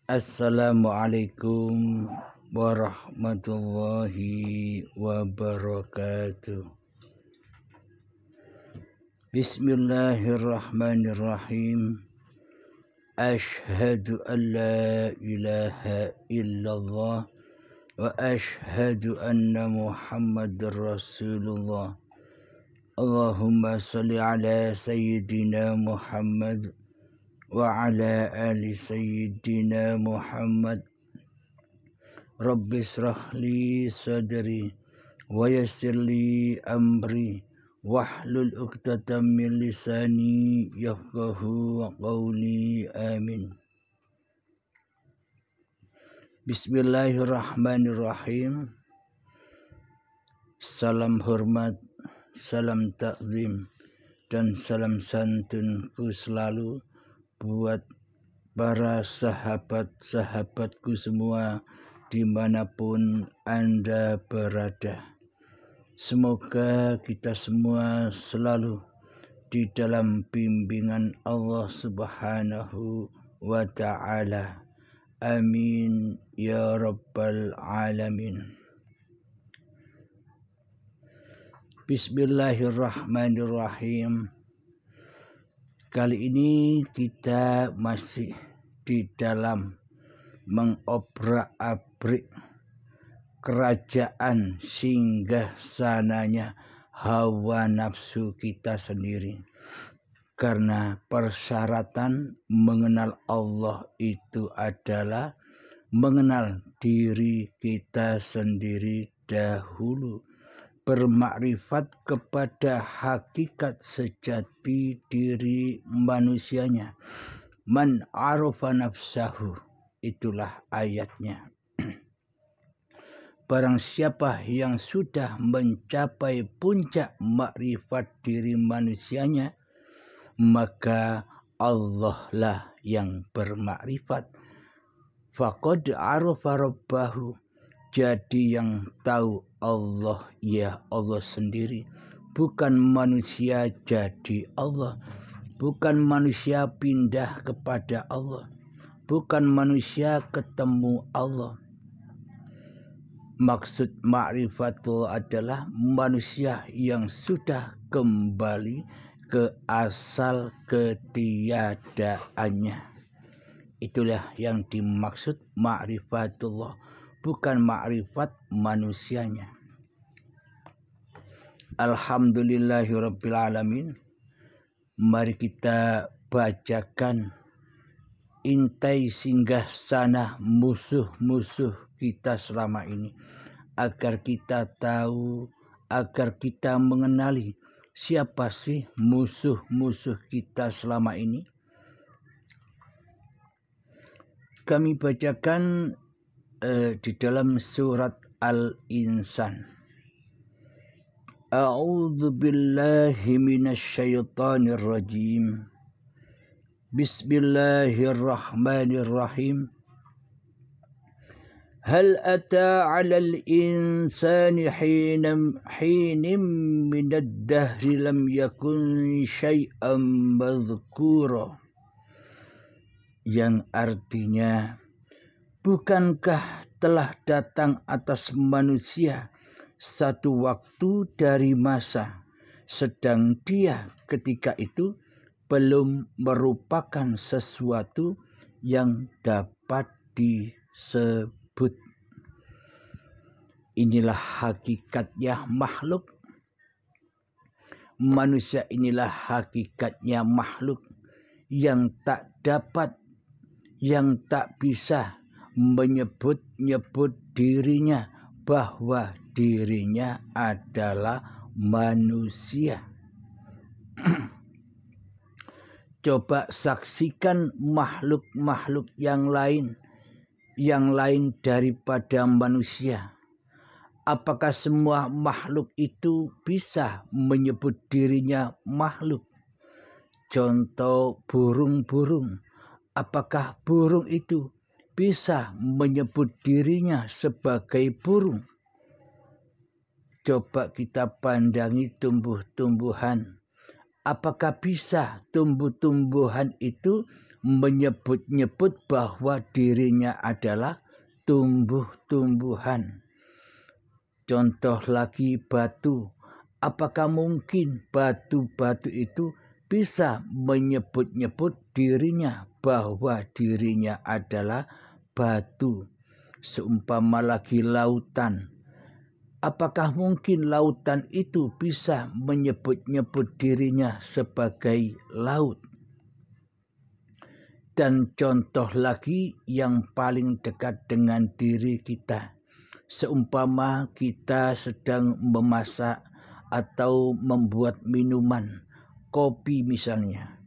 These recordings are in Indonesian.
Assalamualaikum warahmatullahi wabarakatuh. Bismillahirrahmanirrahim. Ashhadu an la ilaha illallah wa ashhadu anna Muhammadar Rasulullah. Allahumma salli ala sayyidina Muhammad wa ala ali sayyidina Muhammad. Rabbi shrahli sadri wa yassirli amri wahlul 'uqdatam min lisani yafqahu qawli. Amin. Bismillahirrahmanirrahim. Salam hormat, salam takzim, dan salam santunku selalu buat para sahabat-sahabatku semua dimanapun Anda berada. Semoga kita semua selalu di dalam bimbingan Allah Subhanahu wa Ta'ala. Amin ya Rabbal Alamin. Bismillahirrahmanirrahim. Kali ini kita masih di dalam mengobrak-abrik kerajaan singgah sananya hawa nafsu kita sendiri. Karena persyaratan mengenal Allah itu adalah mengenal diri kita sendiri dahulu. Bermakrifat kepada hakikat sejati diri manusianya. Man arafa nafsahu, itulah ayatnya. Barang siapa yang sudah mencapai puncak makrifat diri manusianya, maka Allah lah yang bermakrifat. Faqad arafa rabbahu, jadi yang tahu Allah ya Allah sendiri, bukan manusia jadi Allah, bukan manusia pindah kepada Allah, bukan manusia ketemu Allah. Maksud ma'rifatullah adalah manusia yang sudah kembali ke asal ketiadaannya. Itulah yang dimaksud ma'rifatullah, bukan ma'rifat manusianya. Alhamdulillahirabbil alamin. Mari kita bacakan intai singgah sana musuh-musuh kita selama ini, agar kita tahu, agar kita mengenali siapa sih musuh-musuh kita selama ini. Kami bacakan di dalam surat Al-Insan. A'udzu billahi minasyaitonir rajim. Bismillahirrahmanirrahim. Hal ata 'alal insani hinam minad dahri lam yakun syai'an madhkura. Yang artinya, bukankah telah datang atas manusia satu waktu dari masa, sedang dia ketika itu belum merupakan sesuatu yang dapat disebut. Inilah hakikatnya makhluk. Manusia inilah hakikatnya makhluk yang tak dapat, yang tak bisa menyebut-nyebut dirinya bahwa dirinya adalah manusia. Coba saksikan makhluk-makhluk yang lain daripada manusia. Apakah semua makhluk itu bisa menyebut dirinya makhluk? Contoh burung-burung. Apakah burung itu bisa menyebut dirinya sebagai burung? Coba kita pandangi tumbuh-tumbuhan. Apakah bisa tumbuh-tumbuhan itu menyebut-nyebut bahwa dirinya adalah tumbuh-tumbuhan. Contoh lagi batu. Apakah mungkin batu-batu itu bisa menyebut-nyebut dirinya bahwa dirinya adalah batu? Seumpama lagi lautan. Apakah mungkin lautan itu bisa menyebut-nyebut dirinya sebagai laut? Dan contoh lagi yang paling dekat dengan diri kita. Seumpama kita sedang memasak atau membuat minuman, kopi misalnya.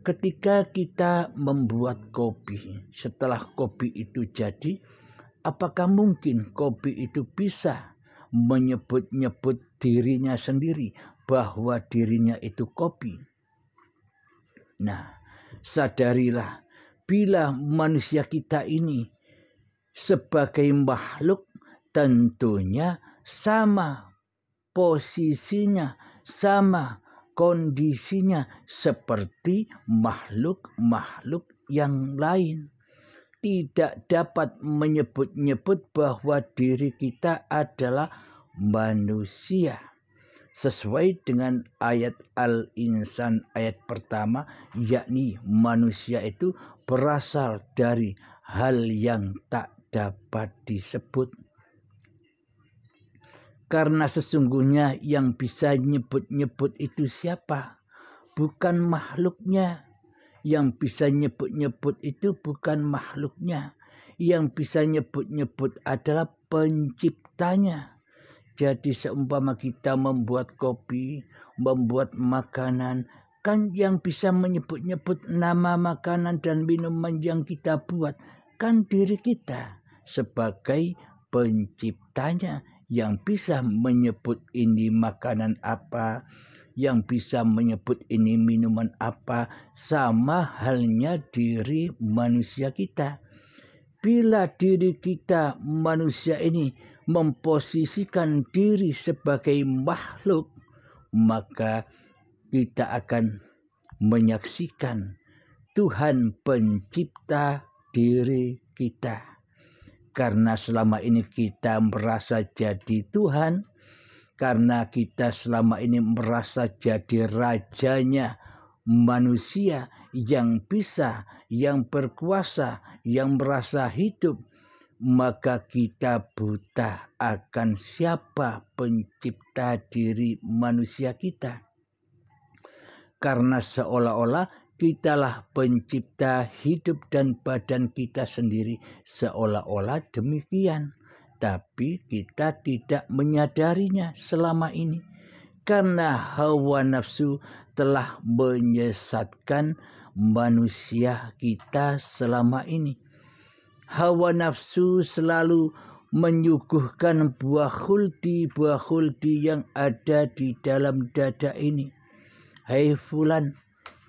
Ketika kita membuat kopi, setelah kopi itu jadi, apakah mungkin kopi itu bisa menyebut-nyebut dirinya sendiri bahwa dirinya itu kopi? Nah, sadarilah bila manusia kita ini sebagai makhluk tentunya sama posisinya, sama kondisinya seperti makhluk-makhluk yang lain. Tidak dapat menyebut-nyebut bahwa diri kita adalah manusia. Sesuai dengan ayat Al-Insan ayat pertama, yakni manusia itu berasal dari hal yang tak dapat disebut. Karena sesungguhnya yang bisa nyebut-nyebut itu siapa? Bukan makhluknya. Yang bisa nyebut-nyebut itu bukan makhluknya. Yang bisa nyebut-nyebut adalah penciptanya. Jadi seumpama kita membuat kopi, membuat makanan, kan yang bisa menyebut-nyebut nama makanan dan minuman yang kita buat, kan diri kita sebagai penciptanya. Yang bisa menyebut ini makanan apa, yang bisa menyebut ini minuman apa, sama halnya diri manusia kita. Bila diri kita manusia ini memposisikan diri sebagai makhluk, maka kita akan menyaksikan Tuhan pencipta diri kita. Karena selama ini kita merasa jadi Tuhan, karena kita selama ini merasa jadi rajanya manusia yang bisa, yang berkuasa, yang merasa hidup, maka kita buta akan siapa pencipta diri manusia kita. Karena seolah-olah kitalah pencipta hidup dan badan kita sendiri, seolah-olah demikian. Tapi kita tidak menyadarinya selama ini. Karena hawa nafsu telah menyesatkan manusia kita selama ini. Hawa nafsu selalu menyuguhkan buah khuldi yang ada di dalam dada ini. Hai fulan,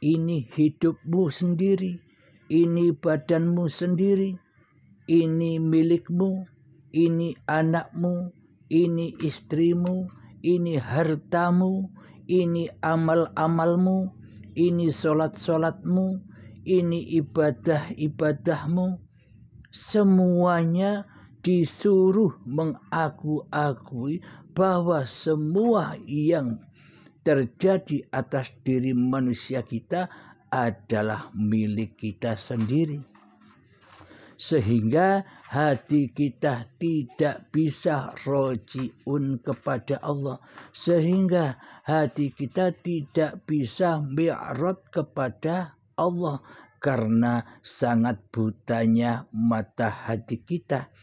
ini hidupmu sendiri, ini badanmu sendiri, ini milikmu, ini anakmu, ini istrimu, ini hartamu, ini amal-amalmu, ini solat-solatmu, ini ibadah-ibadahmu. Semuanya disuruh mengaku-akui bahwa semua yang terjadi atas diri manusia kita adalah milik kita sendiri. Sehingga hati kita tidak bisa roji'un kepada Allah. Sehingga hati kita tidak bisa mi'rad kepada Allah. Karena sangat butanya mata hati kita.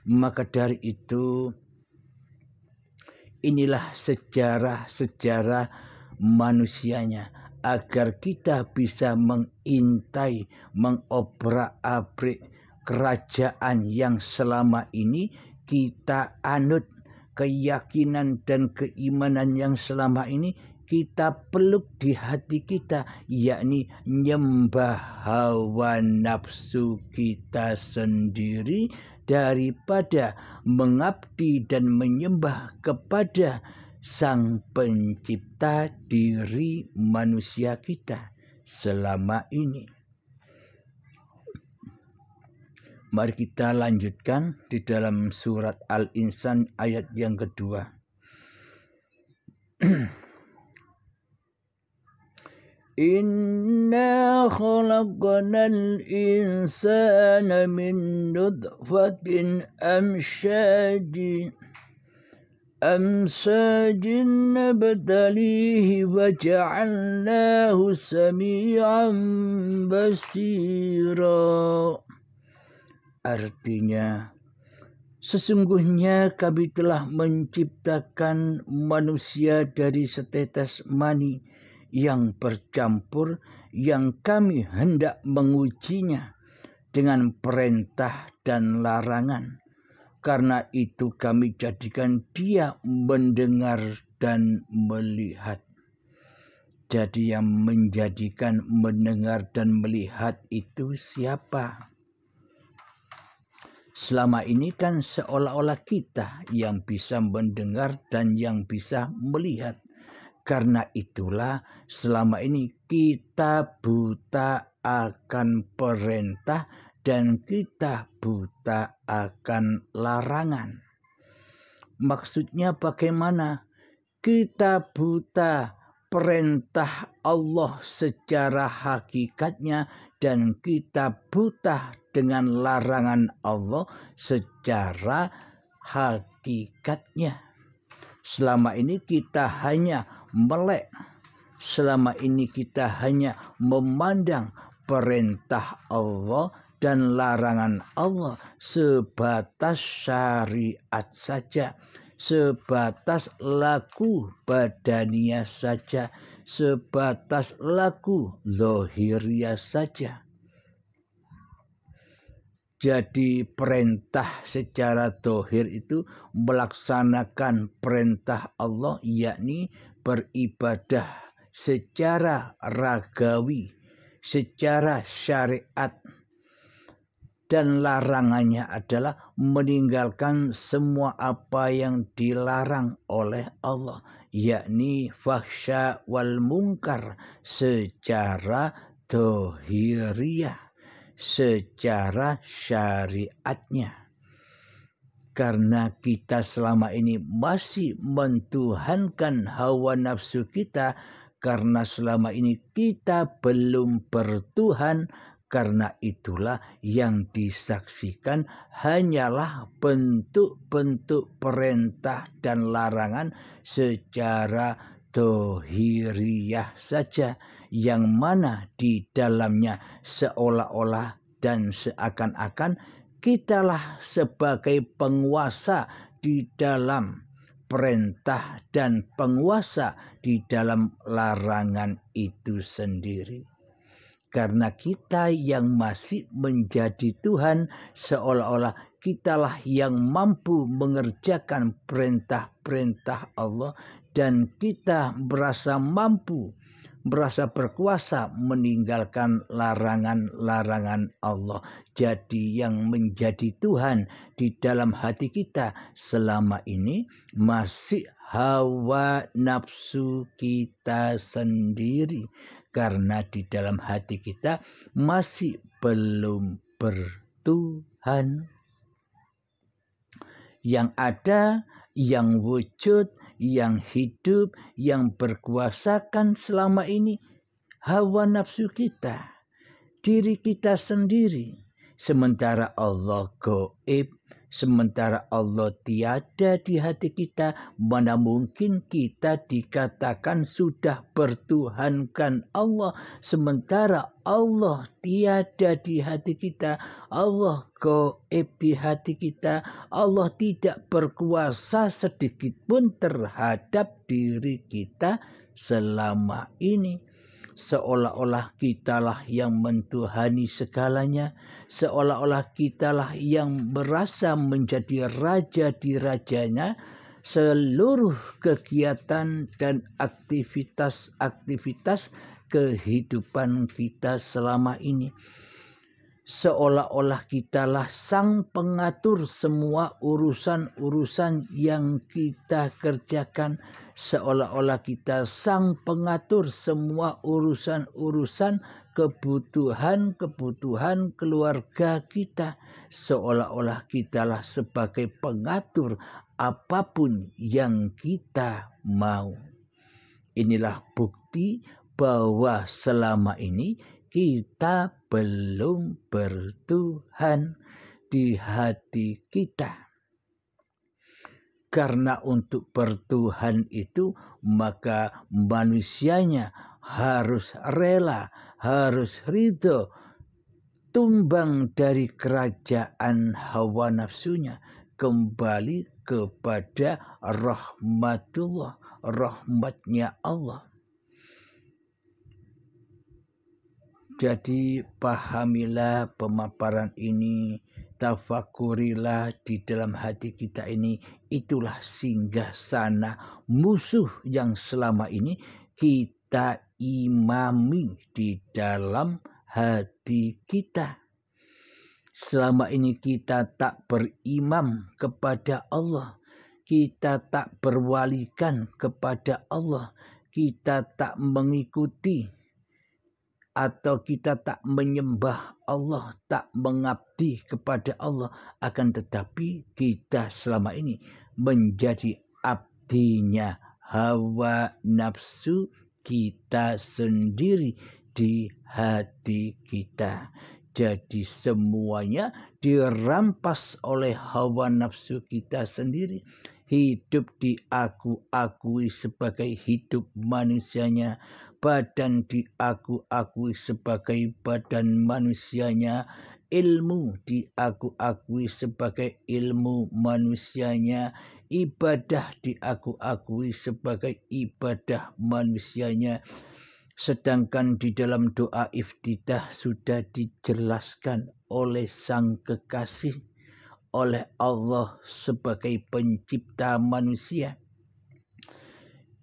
Maka dari itu, inilah sejarah-sejarah manusianya agar kita bisa mengintai, mengobrak-abrik kerajaan yang selama ini kita anut, keyakinan dan keimanan yang selama ini kita peluk di hati kita, yakni nyembah hawa nafsu kita sendiri daripada mengabdi dan menyembah kepada Sang Pencipta diri manusia kita. selama ini. Mari kita lanjutkan di dalam surat Al-Insan ayat yang kedua. Inna khalaqnal insana min nutfatin amshajin nabtalihi waja'alnahu sami'an basira. Artinya, sesungguhnya kami telah menciptakan manusia dari setetes mani yang bercampur, yang kami hendak mengujinya dengan perintah dan larangan. Karena itu kami jadikan dia mendengar dan melihat. Jadi yang menjadikan mendengar dan melihat itu siapa? Selama ini kan seolah-olah kita yang bisa mendengar dan yang bisa melihat. Karena itulah selama ini kita buta akan perintah dan kita buta akan larangan. Maksudnya bagaimana? Kita buta perintah Allah secara hakikatnya dan kita buta dengan larangan Allah secara hakikatnya. Selama ini kita hanya melek. Selama ini kita hanya memandang perintah Allah dan larangan Allah sebatas syariat saja, sebatas laku badaniah saja, sebatas laku zahiriah saja. Jadi perintah secara zahir itu melaksanakan perintah Allah, yakni beribadah secara ragawi, secara syariat. Dan larangannya adalah meninggalkan semua apa yang dilarang oleh Allah, yakni fahsya wal munkar secara zahiriyah, secara syariatnya. Karena kita selama ini masih mentuhankan hawa nafsu kita, karena selama ini kita belum bertuhan, karena itulah yang disaksikan hanyalah bentuk-bentuk perintah dan larangan secara zahiriyah saja, yang mana di dalamnya seolah-olah dan seakan-akan kitalah sebagai penguasa di dalam perintah dan penguasa di dalam larangan itu sendiri. Karena kita yang masih menjadi Tuhan, seolah-olah kitalah yang mampu mengerjakan perintah-perintah Allah, dan kita merasa mampu, merasa berkuasa meninggalkan larangan-larangan Allah. Jadi yang menjadi Tuhan di dalam hati kita selama ini masih hawa nafsu kita sendiri. Karena di dalam hati kita masih belum bertuhan. Yang ada, yang wujud, yang hidup, yang berkuasakan selama ini hawa nafsu kita, diri kita sendiri. Sementara Allah gaib, sementara Allah tiada di hati kita, mana mungkin kita dikatakan sudah bertuhankan Allah, sementara Allah tiada di hati kita, Allah gaib di hati kita, Allah tidak berkuasa sedikit pun terhadap diri kita selama ini. Seolah-olah kitalah yang mentuhani segalanya, seolah-olah kitalah yang merasa menjadi raja di rajanya. Seluruh kegiatan dan aktivitas-aktivitas kehidupan kita selama ini, seolah-olah kitalah sang pengatur semua urusan-urusan yang kita kerjakan, seolah-olah kita sang pengatur semua urusan-urusan kebutuhan-kebutuhan keluarga kita, seolah-olah kitalah sebagai pengatur apapun yang kita mau. Inilah bukti bahwa selama ini kita belum bertuhan di hati kita. Karena untuk bertuhan itu maka manusianya harus rela, harus ridho, tumbang dari kerajaan hawa nafsunya, kembali kepada rahmatullah, rahmatnya Allah. Jadi pahamilah pemaparan ini, tafakurilah di dalam hati kita ini. Itulah singgah sana musuh yang selama ini kita imami di dalam hati kita. Selama ini kita tak berimam kepada Allah, kita tak berwalikan kepada Allah, kita tak mengikuti atau kita tak menyembah Allah, tak mengabdi kepada Allah, akan tetapi kita selama ini menjadi abdinya hawa nafsu kita sendiri di hati kita. Jadi semuanya dirampas oleh hawa nafsu kita sendiri. Hidup diakui sebagai hidup manusianya, badan diakui sebagai badan manusianya, ilmu diakui sebagai ilmu manusianya, ibadah diakui sebagai ibadah manusianya. Sedangkan di dalam doa iftitah sudah dijelaskan oleh Sang Kekasih, oleh Allah sebagai pencipta manusia.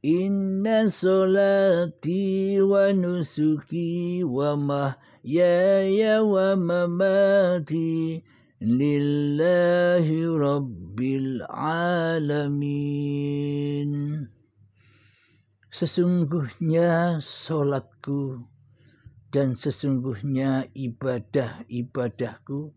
Inna solati wa nusuki wa mahyaya wa mamati lillahi rabbil alamin. Sesungguhnya solatku dan sesungguhnya ibadah-ibadahku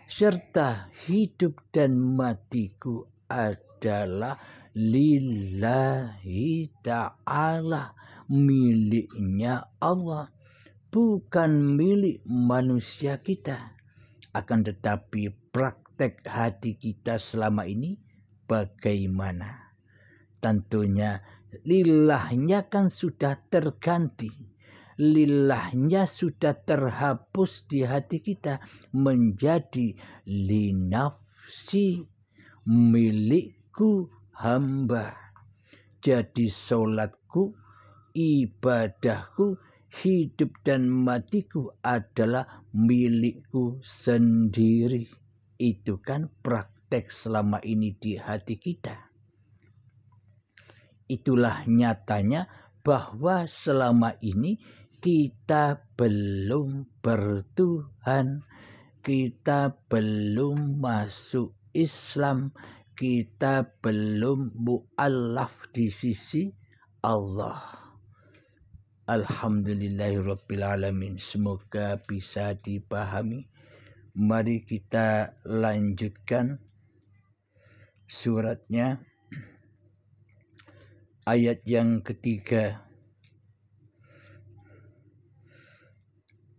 serta hidup dan matiku adalah lillahi ta'ala, miliknya Allah, bukan milik manusia kita. Akan tetapi praktek hati kita selama ini bagaimana? Tentunya lillahnya kan sudah terganti, lillahnya sudah terhapus di hati kita menjadi linafsi, milikku hamba. Jadi solatku, ibadahku, hidup dan matiku adalah milikku sendiri. Itu kan praktek selama ini di hati kita. Itulah nyatanya bahwa selama ini kita belum bertuhan, kita belum masuk Islam, kita belum mu'allaf di sisi Allah. Alhamdulillahirabbil alamin. Semoga bisa dipahami. Mari kita lanjutkan suratnya. Ayat yang ketiga.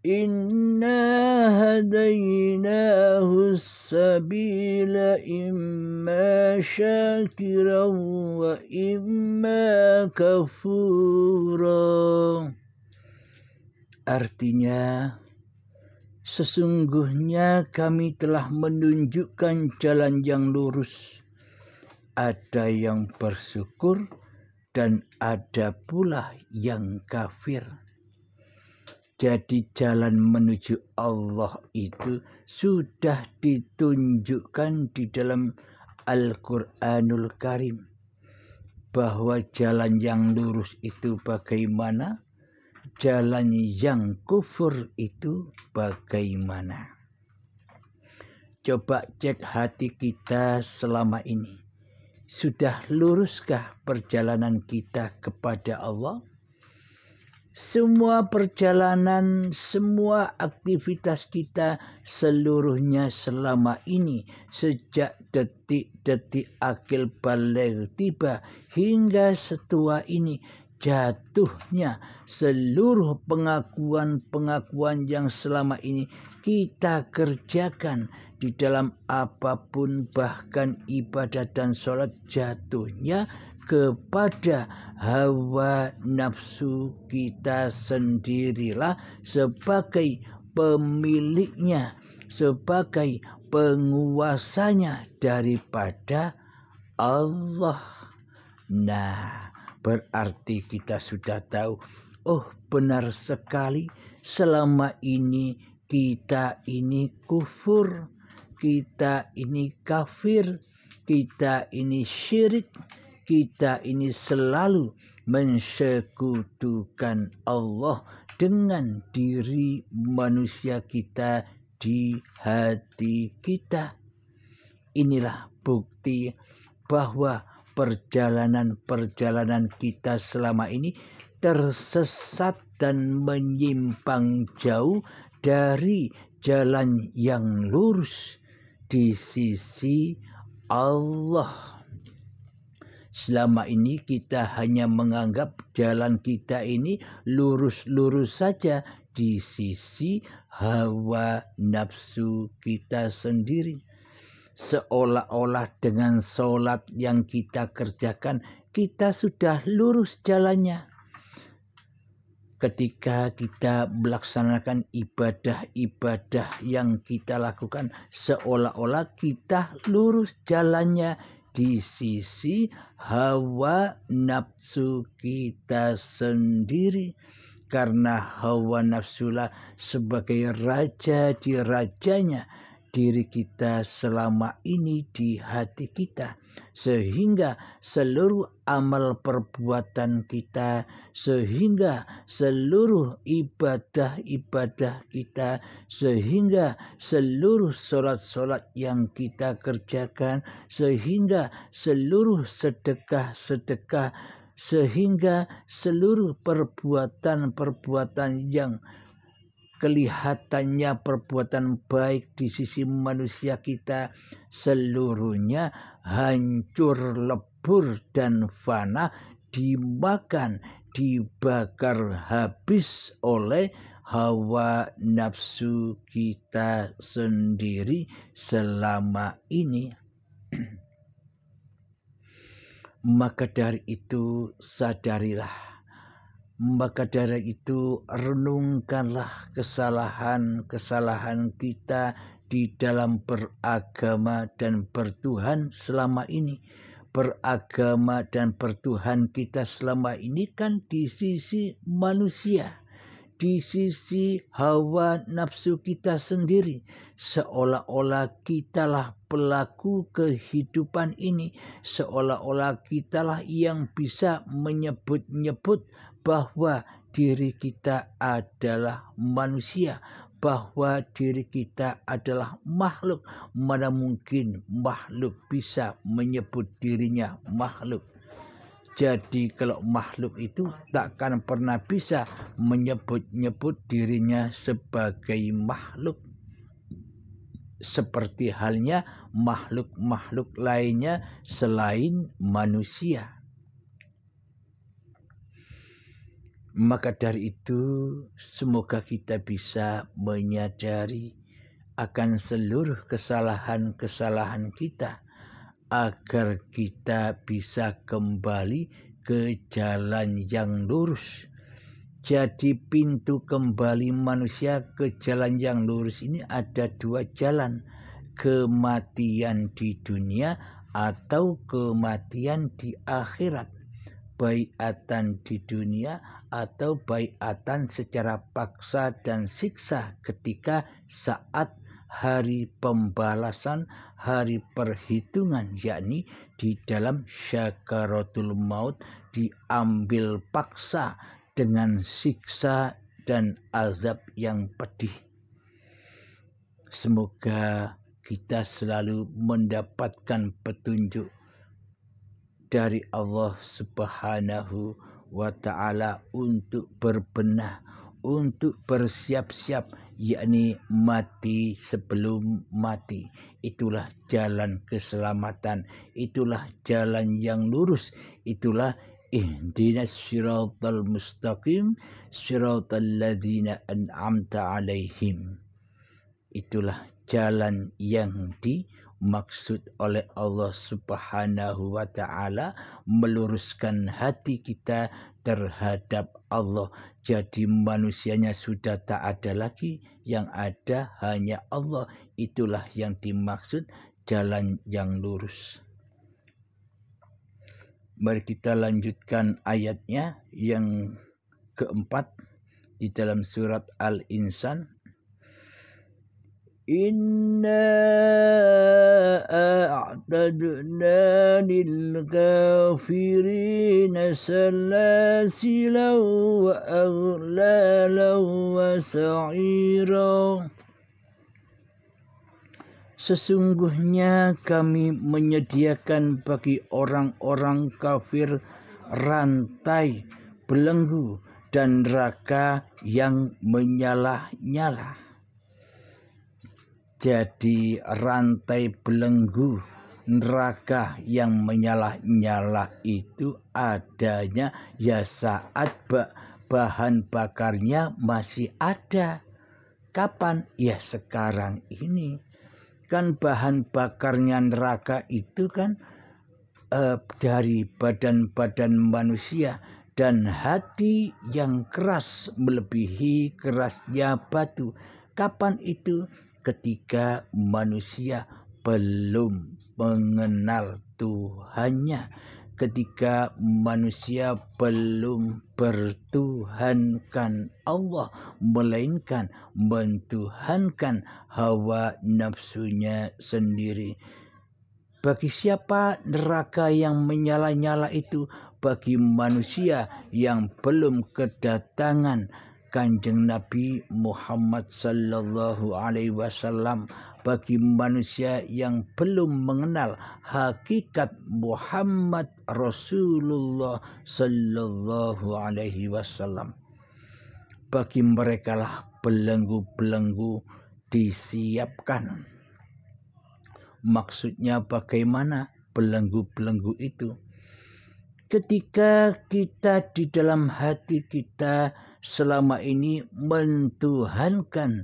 Inna hadainahu sabila imma syakiran wa imma kafura. Artinya, sesungguhnya kami telah menunjukkan jalan yang lurus. Ada yang bersyukur dan ada pula yang kafir. Jadi jalan menuju Allah itu sudah ditunjukkan di dalam Al-Quranul Karim. Bahwa jalan yang lurus itu bagaimana, jalan yang kufur itu bagaimana. Coba cek hati kita selama ini. Sudah luruskah perjalanan kita kepada Allah? Semua perjalanan, semua aktivitas kita seluruhnya selama ini, sejak detik-detik akil baligh tiba hingga setua ini, jatuhnya seluruh pengakuan-pengakuan yang selama ini kita kerjakan di dalam apapun, bahkan ibadah dan sholat, jatuhnya kepada hawa nafsu kita sendirilah sebagai pemiliknya, sebagai penguasanya daripada Allah. Nah, berarti kita sudah tahu, oh benar sekali, selama ini kita ini kufur, kita ini kafir, kita ini syirik, kita ini selalu mensekutukan Allah dengan diri manusia kita di hati kita. Inilah bukti bahwa perjalanan-perjalanan kita selama ini tersesat dan menyimpang jauh dari jalan yang lurus di sisi Allah. Selama ini kita hanya menganggap jalan kita ini lurus-lurus saja di sisi hawa nafsu kita sendiri. Seolah-olah dengan sholat yang kita kerjakan, kita sudah lurus jalannya. Ketika kita melaksanakan ibadah-ibadah yang kita lakukan, seolah-olah kita lurus jalannya di sisi hawa nafsu kita sendiri. Karena hawa nafsulah sebagai raja di rajanya diri kita selama ini di hati kita, sehingga seluruh amal perbuatan kita, sehingga seluruh ibadah-ibadah kita, sehingga seluruh sholat-sholat yang kita kerjakan, sehingga seluruh sedekah-sedekah, sehingga seluruh perbuatan-perbuatan yang kelihatannya perbuatan baik di sisi manusia kita, seluruhnya hancur lebur dan fana, dimakan, dibakar habis oleh hawa nafsu kita sendiri selama ini. Maka dari itu sadarilah, maka dari itu renungkanlah kesalahan-kesalahan kita di dalam beragama dan bertuhan selama ini. Beragama dan bertuhan kita selama ini kan di sisi manusia, di sisi hawa nafsu kita sendiri. Seolah-olah kitalah pelaku kehidupan ini, seolah-olah kitalah yang bisa menyebut-nyebut bahwa diri kita adalah manusia, bahwa diri kita adalah makhluk. Mana mungkin makhluk bisa menyebut dirinya makhluk? Jadi kalau makhluk itu takkan pernah bisa menyebut-nyebut dirinya sebagai makhluk. Seperti halnya makhluk-makhluk lainnya selain manusia. Maka dari itu semoga kita bisa menyadari akan seluruh kesalahan-kesalahan kita, agar kita bisa kembali ke jalan yang lurus. Jadi pintu kembali manusia ke jalan yang lurus ini ada dua jalan. Kematian di dunia atau kematian di akhirat. Baiatan di dunia atau baiatan secara paksa dan siksa ketika saat hari pembalasan, hari perhitungan, yakni di dalam syakaratul maut, diambil paksa dengan siksa dan azab yang pedih. Semoga kita selalu mendapatkan petunjuk dari Allah Subhanahu wa Ta'ala untuk berbenah, untuk bersiap-siap, yakni mati sebelum mati. Itulah jalan keselamatan, itulah jalan yang lurus, itulah ihdinas siratal mustaqim siratal ladzina an'amta alaihim. Itulah jalan yang dimaksud oleh Allah Subhanahu wa Ta'ala, meluruskan hati kita terhadap Allah. Jadi manusianya sudah tak ada lagi, yang ada hanya Allah. Itulah yang dimaksud jalan yang lurus. Mari kita lanjutkan ayatnya yang keempat di dalam surat Al-Insan. Inna a'tadna lil kafirina salasilan wa aghlalan wa sa'ira. Sesungguhnya kami menyediakan bagi orang-orang kafir rantai, belenggu, dan neraka yang menyala-nyala. Jadi rantai belenggu neraka yang menyala-nyala itu adanya ya saat bahan bakarnya masih ada. Kapan? Ya sekarang ini. Kan bahan bakarnya neraka itu kan dari badan-badan manusia, dan hati yang keras melebihi kerasnya batu. Kapan itu? Ketika manusia belum mengenal Tuhannya, ketika manusia belum bertuhankan Allah, melainkan mentuhankan hawa nafsunya sendiri. Bagi siapa neraka yang menyala-nyala itu? Bagi manusia yang belum kedatangan Kanjeng Nabi Muhammad sallallahu alaihi wasallam, bagi manusia yang belum mengenal hakikat Muhammad Rasulullah sallallahu alaihi wasallam. Bagi merekalah belenggu-belenggu disiapkan. Maksudnya bagaimana belenggu-belenggu itu? Ketika kita di dalam hati kita selama ini mentuhankan,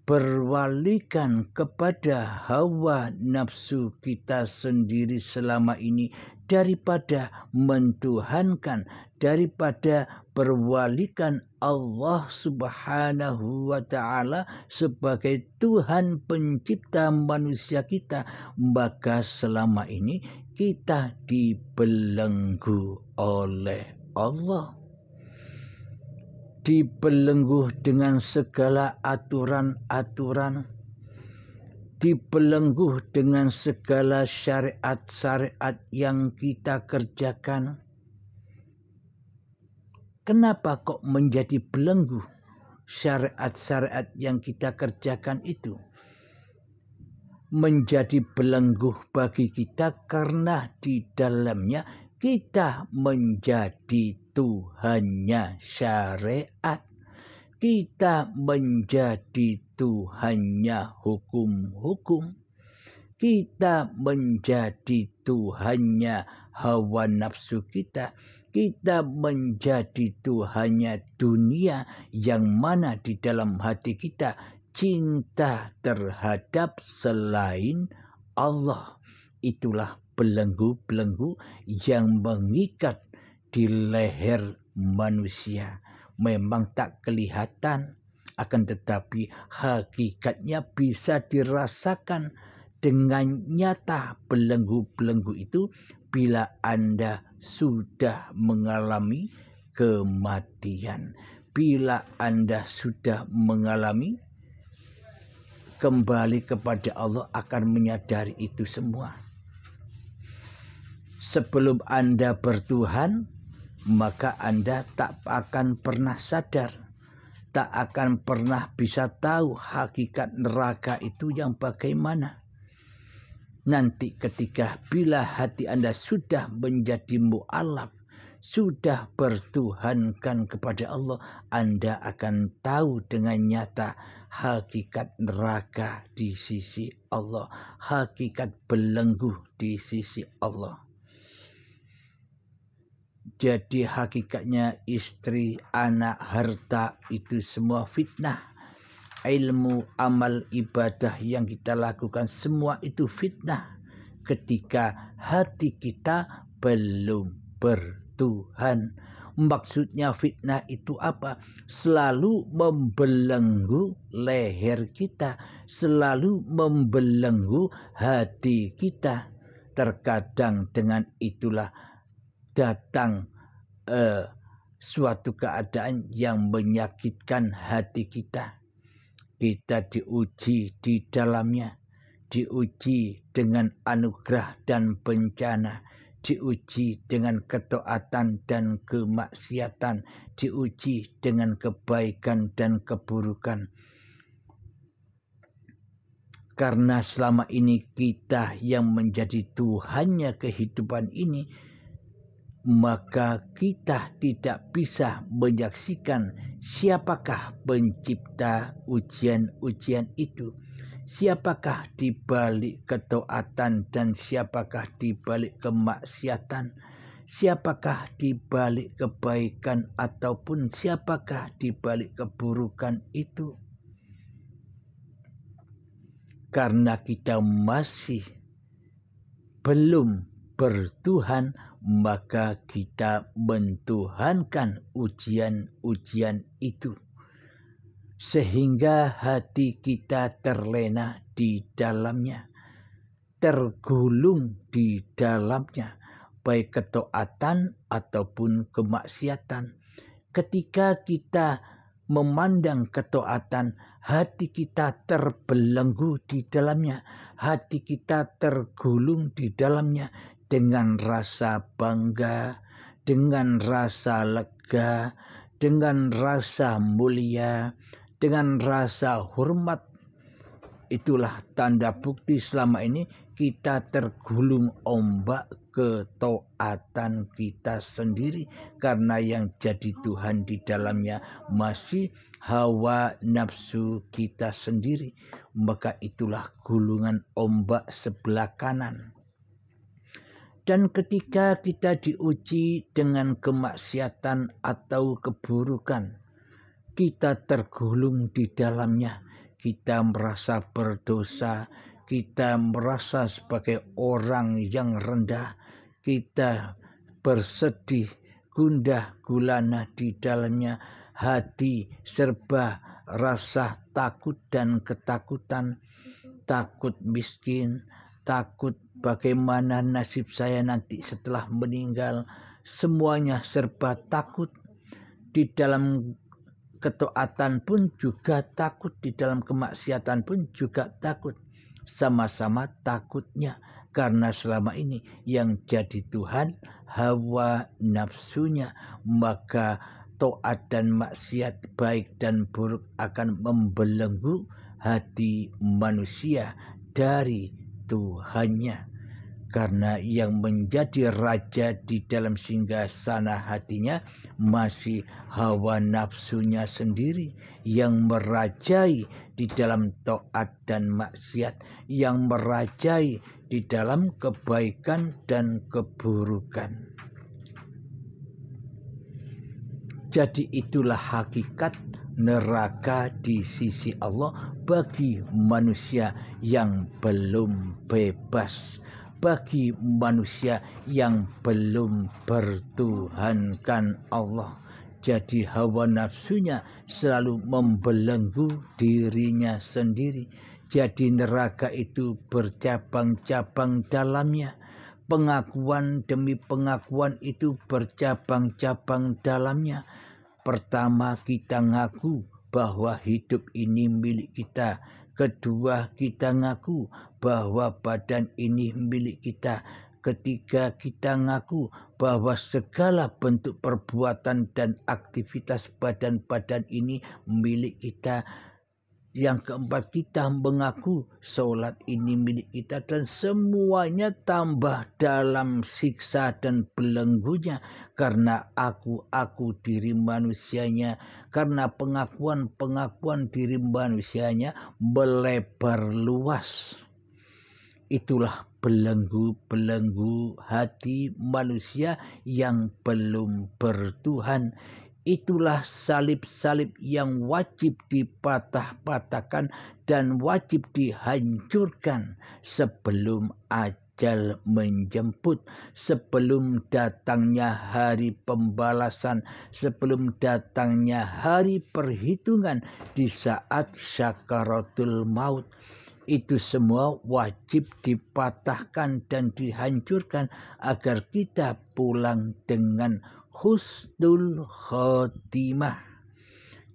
berwalikan kepada hawa nafsu kita sendiri selama ini, daripada mentuhankan, daripada berwalikan Allah Subhanahu wa Ta'ala sebagai Tuhan pencipta manusia kita, maka selama ini kita dibelenggu oleh Allah. Dibelenggu dengan segala aturan-aturan, dibelenggu dengan segala syariat-syariat yang kita kerjakan. Kenapa kok menjadi belenggu syariat-syariat yang kita kerjakan itu? Menjadi belenggu bagi kita karena di dalamnya kita menjadi Tuhannya syariat, kita menjadi Tuhannya hukum-hukum, kita menjadi Tuhannya hawa nafsu kita, kita menjadi Tuhannya dunia, yang mana di dalam hati kita cinta terhadap selain Allah. Itulah belenggu-belenggu yang mengikat di leher manusia. Memang tak kelihatan, akan tetapi hakikatnya bisa dirasakan dengan nyata. Belenggu-belenggu itu bila Anda sudah mengalami kematian, bila Anda sudah mengalami kembali kepada Allah, akan menyadari itu semua. Sebelum Anda bertuhan, maka Anda tak akan pernah sadar, tak akan pernah bisa tahu hakikat neraka itu yang bagaimana. nanti ketika bila hati Anda sudah menjadi mu'alaf, sudah bertuhankan kepada Allah, Anda akan tahu dengan nyata hakikat neraka di sisi Allah, hakikat belenggu di sisi Allah. Jadi hakikatnya istri, anak, harta itu semua fitnah. Ilmu, amal, ibadah yang kita lakukan semua itu fitnah ketika hati kita belum bertuhan. Maksudnya fitnah itu apa? Selalu membelenggu leher kita, selalu membelenggu hati kita. Terkadang dengan itulah datang suatu keadaan yang menyakitkan hati kita. Kita diuji di dalamnya, diuji dengan anugerah dan bencana, diuji dengan ketaatan dan kemaksiatan, diuji dengan kebaikan dan keburukan. Karena selama ini kita yang menjadi Tuhannya kehidupan ini, maka kita tidak bisa menyaksikan siapakah pencipta ujian-ujian itu, siapakah di balik ketaatan dan siapakah di balik kemaksiatan, siapakah di balik kebaikan ataupun siapakah di balik keburukan itu. Karena kita masih belum bertuhan, maka kita mentuhankan ujian-ujian itu. Sehingga hati kita terlena di dalamnya, tergulung di dalamnya, baik ketaatan ataupun kemaksiatan. Ketika kita memandang ketaatan, hati kita terbelenggu di dalamnya, hati kita tergulung di dalamnya dengan rasa bangga, dengan rasa lega, dengan rasa mulia, dengan rasa hormat. Itulah tanda bukti selama ini kita tergulung ombak ketaatan kita sendiri, karena yang jadi Tuhan di dalamnya masih hawa nafsu kita sendiri. Maka itulah gulungan ombak sebelah kanan. Dan ketika kita diuji dengan kemaksiatan atau keburukan, kita tergulung di dalamnya. Kita merasa berdosa, kita merasa sebagai orang yang rendah, kita bersedih, gundah gulana di dalamnya, hati serba rasa takut dan ketakutan, takut miskin, takut bagaimana nasib saya nanti setelah meninggal. Semuanya serba takut. Di dalam ketaatan pun juga takut, di dalam kemaksiatan pun juga takut. Sama-sama takutnya, karena selama ini yang jadi Tuhan hawa nafsunya, maka taat dan maksiat baik dan buruk akan membelenggu hati manusia dari Tuhannya. Karena yang menjadi raja di dalam singgasana hatinya masih hawa nafsunya sendiri, yang merajai di dalam taat dan maksiat, yang merajai di dalam kebaikan dan keburukan. Jadi itulah hakikat neraka di sisi Allah bagi manusia yang belum bebas, bagi manusia yang belum bertuhankan Allah. Jadi hawa nafsunya selalu membelenggu dirinya sendiri. Jadi neraka itu bercabang-cabang dalamnya. Pengakuan demi pengakuan itu bercabang-cabang dalamnya. Pertama, kita ngaku bahwa hidup ini milik kita. Kedua, kita ngaku bahwa badan ini milik kita. Ketiga, kita ngaku bahwa segala bentuk perbuatan dan aktivitas badan-badan ini milik kita. Yang keempat, kita mengaku sholat ini milik kita dan semuanya tambah dalam siksa dan belenggunya. Karena aku diri manusianya. Karena pengakuan diri manusianya melebar luas. Itulah belenggu-belenggu hati manusia yang belum bertuhan. Itulah salib-salib yang wajib dipatah-patahkan dan wajib dihancurkan sebelum ajal menjemput, sebelum datangnya hari pembalasan, sebelum datangnya hari perhitungan di saat syakaratul maut. Itu semua wajib dipatahkan dan dihancurkan agar kita pulang dengan husnul khotimah.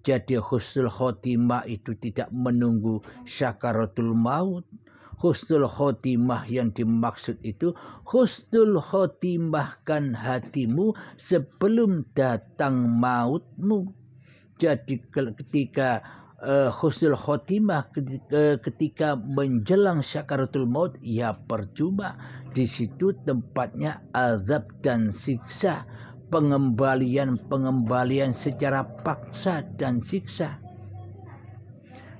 Jadi husnul khotimah itu tidak menunggu syakaratul maut. Husnul khotimah yang dimaksud itu husnul khotimahkan hatimu sebelum datang mautmu. Jadi ketika husnul khotimah ketika menjelang syakaratul maut, ya percuma. Di situ tempatnya azab dan siksa, pengembalian secara paksa dan siksa.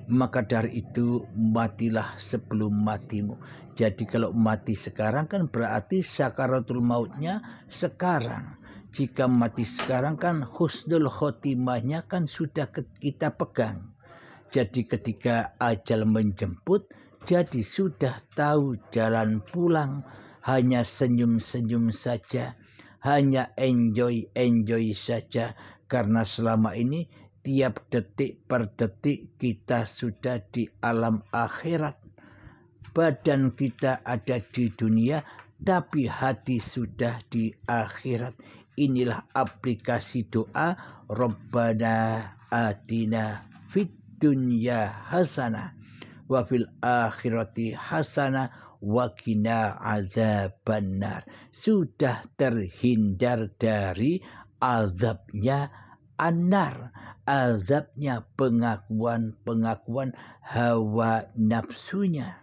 Maka dari itu matilah sebelum matimu. Jadi kalau mati sekarang kan berarti syakaratul mautnya sekarang. Jika mati sekarang kan husnul khotimahnya kan sudah kita pegang. Jadi ketika ajal menjemput, jadi sudah tahu jalan pulang. Hanya senyum-senyum saja, hanya enjoy saja. Karena selama ini tiap detik per detik kita sudah di alam akhirat. Badan kita ada di dunia, tapi hati sudah di akhirat. Inilah aplikasi doa Rabbana atina fid dunya hasanah wa fil akhirati hasanah wa qina adzabannar. Sudah terhindar dari azabnya annar, azabnya pengakuan hawa nafsunya.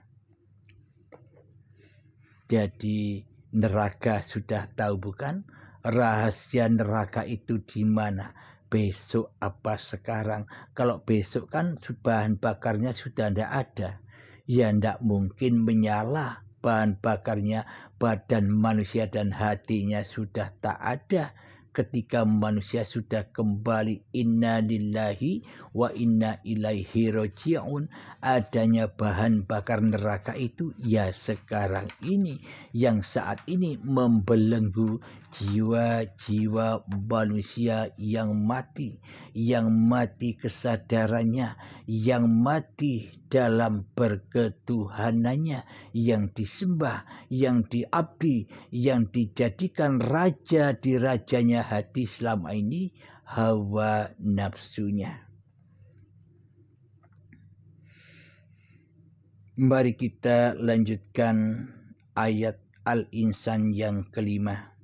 Jadi neraka sudah tahu bukan? Rahasia neraka itu di mana? Besok apa sekarang? Kalau besok kan bahan bakarnya sudah tidak ada. Ya tidak mungkin menyala bahan bakarnya, badan manusia dan hatinya sudah tak ada. Ketika manusia sudah kembali inna lillahi wa inna ilaihi raji'un, adanya bahan bakar neraka itu ya sekarang ini, yang saat ini membelenggu jiwa-jiwa manusia yang mati kesadarannya, yang mati dalam berketuhanannya, yang disembah, yang diabdi, yang dijadikan raja di rajanya hati selama ini, hawa nafsunya. Mari kita lanjutkan ayat Al-Insan yang kelima.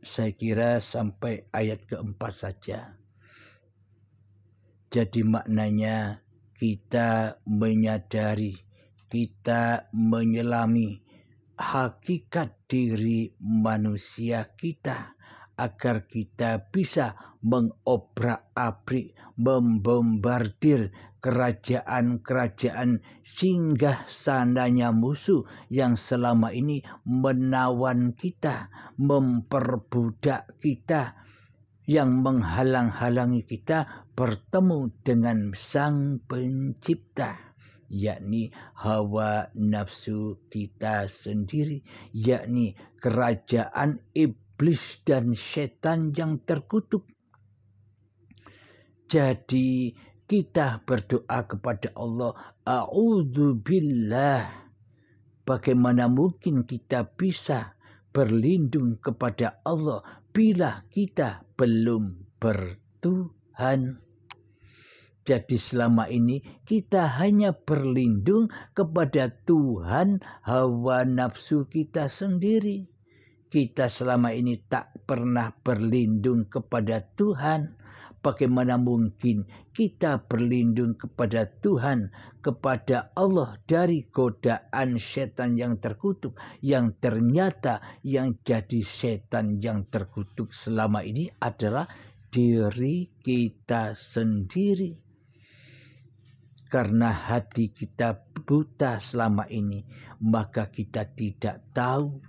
Saya kira sampai ayat keempat saja. Jadi maknanya kita menyadari, kita menyelami hakikat diri manusia kita agar kita bisa mengobrak-abrik, membombardir kerajaan-kerajaan singgah sananya musuh yang selama ini menawan kita, memperbudak kita, yang menghalang-halangi kita bertemu dengan Sang Pencipta, yakni hawa nafsu kita sendiri, yakni kerajaan iblis dan setan yang terkutuk. Jadi kita berdoa kepada Allah, a'udzubillah. Bagaimana mungkin kita bisa berlindung kepada Allah bila kita belum bertuhan? Jadi selama ini kita hanya berlindung kepada Tuhan hawa nafsu kita sendiri. kita selama ini tak pernah berlindung kepada Tuhan. Bagaimana mungkin kita berlindung kepada Tuhan, kepada Allah dari godaan setan yang terkutuk, yang ternyata yang jadi setan yang terkutuk selama ini adalah diri kita sendiri. Karena hati kita buta selama ini, maka kita tidak tahu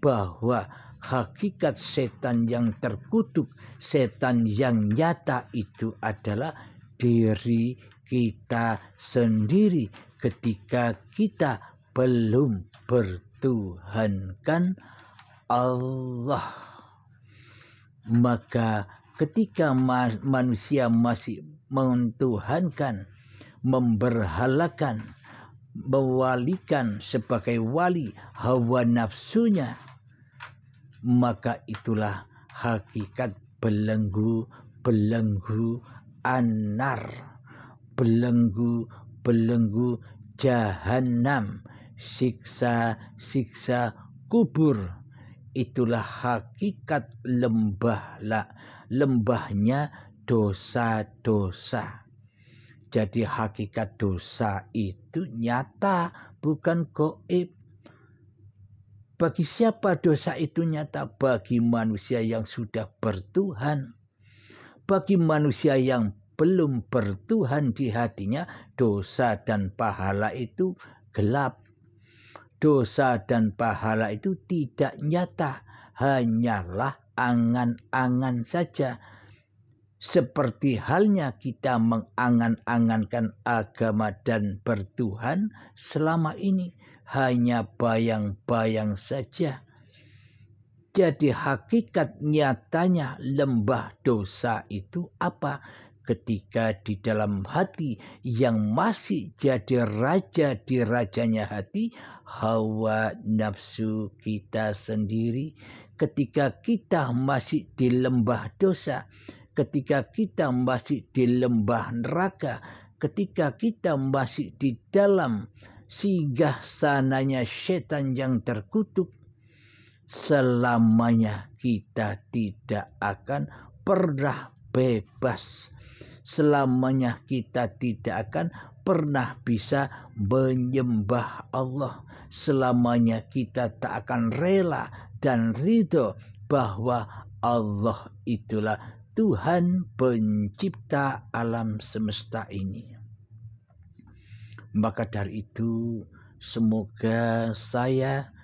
bahwa hakikat setan yang terkutuk, setan yang nyata itu adalah diri kita sendiri ketika kita belum bertuhankan Allah. Maka ketika manusia masih mentuhankan, memberhalakan, mewalikan sebagai wali hawa nafsunya, maka itulah hakikat belenggu anar, belenggu jahanam, siksa kubur. Itulah hakikat lembahnya dosa-dosa. Jadi hakikat dosa itu nyata, bukan gaib. Bagi siapa dosa itu nyata? Bagi manusia yang sudah bertuhan. Bagi manusia yang belum bertuhan di hatinya, dosa dan pahala itu gelap. Dosa dan pahala itu tidak nyata, hanyalah angan-angan saja. Seperti halnya kita mengangan-angankan agama dan bertuhan selama ini, hanya bayang-bayang saja. Jadi hakikat nyatanya lembah dosa itu apa? Ketika di dalam hati yang masih jadi raja di rajanya hati, hawa nafsu kita sendiri. Ketika kita masih di lembah dosa, ketika kita masih di lembah neraka, ketika kita masih di dalam singgah sananya setan yang terkutuk, selamanya kita tidak akan pernah bebas. Selamanya kita tidak akan pernah bisa menyembah Allah. Selamanya kita tak akan rela dan ridho bahwa Allah itulah Tuhan pencipta alam semesta ini. Maka dari itu, semoga saya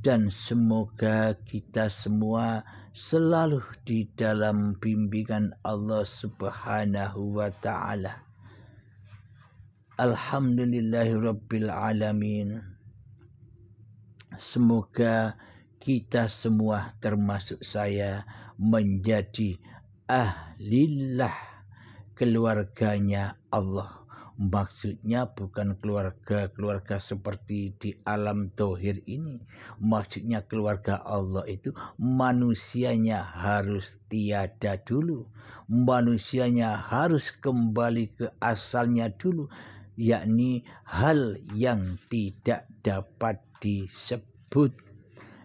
dan semoga kita semua selalu di dalam bimbingan Allah Subhanahu wa ta'ala. Alhamdulillahirabbil alamin. Semoga kita semua termasuk saya menjadi ahlillah, keluarganya Allah. Maksudnya bukan keluarga seperti di alam dohir ini. Maksudnya keluarga Allah itu manusianya harus tiada dulu. Manusianya harus kembali ke asalnya dulu. Yakni hal yang tidak dapat disebut.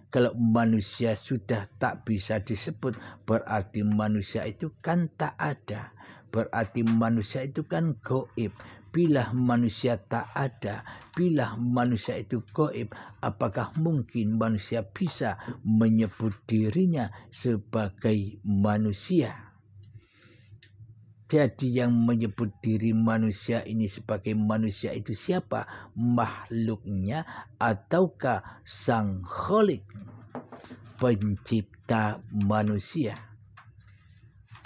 Kalau manusia sudah tak bisa disebut, berarti manusia itu kan tak ada. Berarti manusia itu kan gaib. Bila manusia tak ada, bila manusia itu gaib, apakah mungkin manusia bisa menyebut dirinya sebagai manusia? Jadi yang menyebut diri manusia ini sebagai manusia itu siapa? Makhluknya ataukah Sang Khalik, pencipta manusia?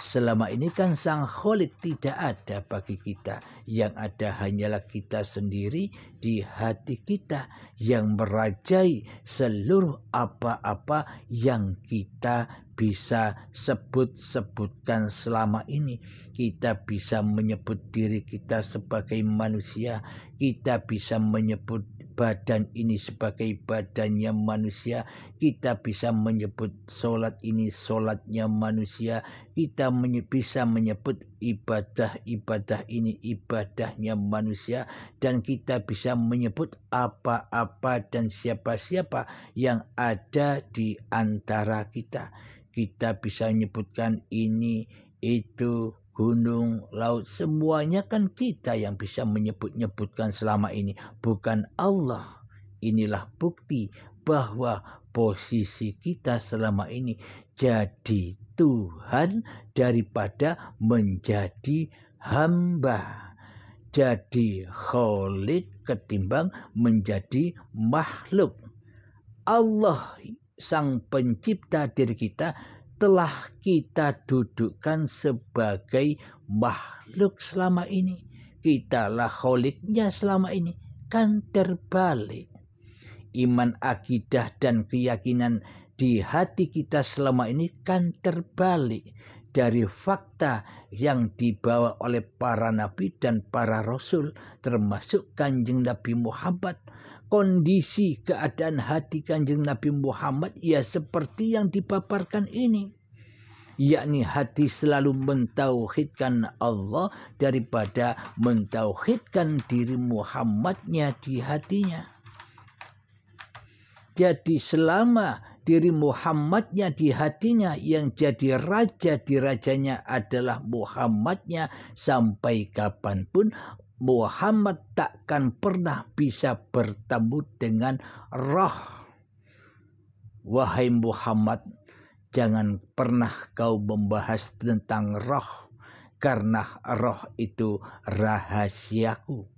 Selama ini kan Sang Khalik tidak ada bagi kita. Yang ada hanyalah kita sendiri di hati kita yang merajai seluruh apa-apa yang kita bisa sebutkan selama ini. Kita bisa menyebut diri kita sebagai manusia. Kita bisa menyebut badan ini sebagai badannya manusia, kita bisa menyebut sholat ini sholatnya manusia, kita bisa menyebut ibadah ini ibadahnya manusia, dan kita bisa menyebut apa-apa dan siapa-siapa yang ada di antara kita. Kita bisa menyebutkan ini, itu, gunung, laut, semuanya kan kita yang bisa menyebut-nyebutkan selama ini, bukan Allah. Inilah bukti bahwa posisi kita selama ini jadi Tuhan daripada menjadi hamba. Jadi Khalik ketimbang menjadi makhluk. Allah Sang Pencipta diri kita telah kita dudukkan sebagai makhluk selama ini. Kitalah Khaliknya selama ini. Kan terbalik. Iman, akidah, dan keyakinan di hati kita selama ini kan terbalik dari fakta yang dibawa oleh para nabi dan para rasul, termasuk Kanjeng Nabi Muhammad. Kondisi keadaan hati Kanjeng Nabi Muhammad ya seperti yang dipaparkan ini, yakni hati selalu mentauhidkan Allah daripada mentauhidkan diri Muhammadnya di hatinya. Jadi selama diri Muhammadnya di hatinya, yang jadi raja di rajanya adalah Muhammadnya, sampai kapanpun Muhammad takkan pernah bisa bertemu dengan roh. Wahai Muhammad, jangan pernah kau membahas tentang roh, karena roh itu rahasiaku.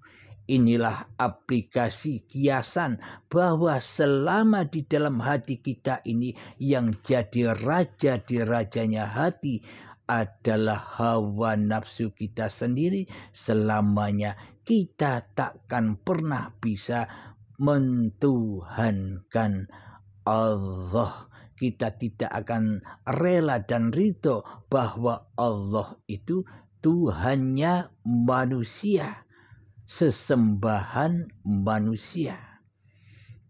Inilah aplikasi kiasan bahwa selama di dalam hati kita ini yang jadi raja di rajanya hati adalah hawa nafsu kita sendiri, selamanya kita takkan pernah bisa mentuhankan Allah. Kita tidak akan rela dan ridho bahwa Allah itu Tuhannya manusia, sesembahan manusia.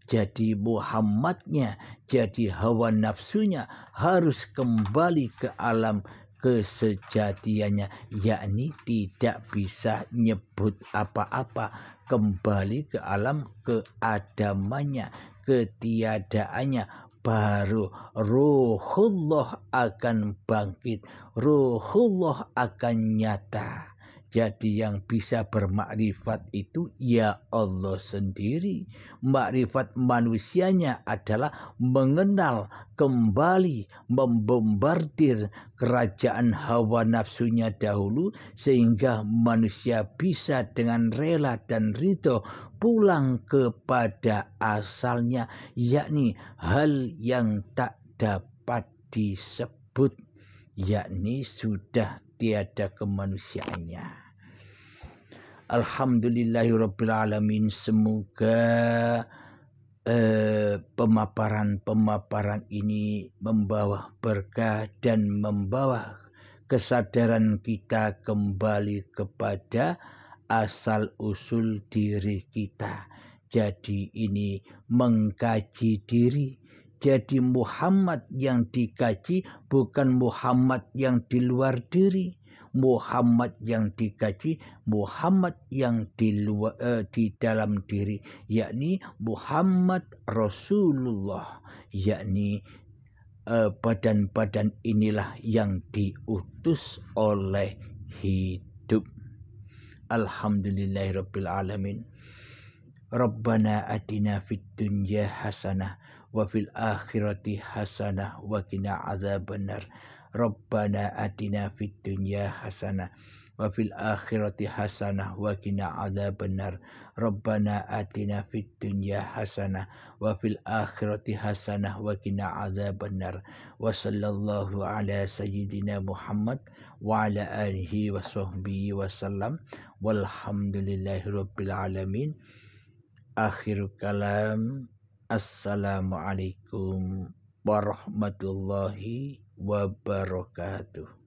Jadi Muhammadnya, jadi hawa nafsunya harus kembali ke alam kesejatiannya, yakni tidak bisa nyebut apa-apa, kembali ke alam keadamannya, ketiadaannya, baru ruhullah akan bangkit, ruhullah akan nyata. Jadi yang bisa bermakrifat itu ya Allah sendiri. Makrifat manusianya adalah mengenal kembali, membombardir kerajaan hawa nafsunya dahulu, sehingga manusia bisa dengan rela dan ridho pulang kepada asalnya, yakni hal yang tak dapat disebut, yakni sudah tiada kemanusiaannya. Alhamdulillahirrabbilalamin. Semoga pemaparan ini membawa berkah dan membawa kesadaran kita kembali kepada asal usul diri kita. Jadi ini mengkaji diri. Jadi Muhammad yang dikaji bukan Muhammad yang di luar diri. Muhammad yang dikaji Muhammad yang di dalam diri, yakni Muhammad Rasulullah, yakni badan-badan inilah yang diutus oleh hidup. Alhamdulillahirabbil alamin. Rabbana atina fid dunya hasanah wa fil akhirati hasanah wa qina adzabannar. Rabbana atina fid dunya hasanah wa fil akhirati hasanah wa qina adzabannar. Rabbana atina fid dunya hasanah wa fil akhirati hasanah wa qina adzabannar. Wa sallallahu ala sayyidina Muhammad wa ala alihi wa sahbihi wa sallam. Walhamdulillahirabbil alamin. Akhir kalam. Assalamualaikum warahmatullahi wabarakatuh.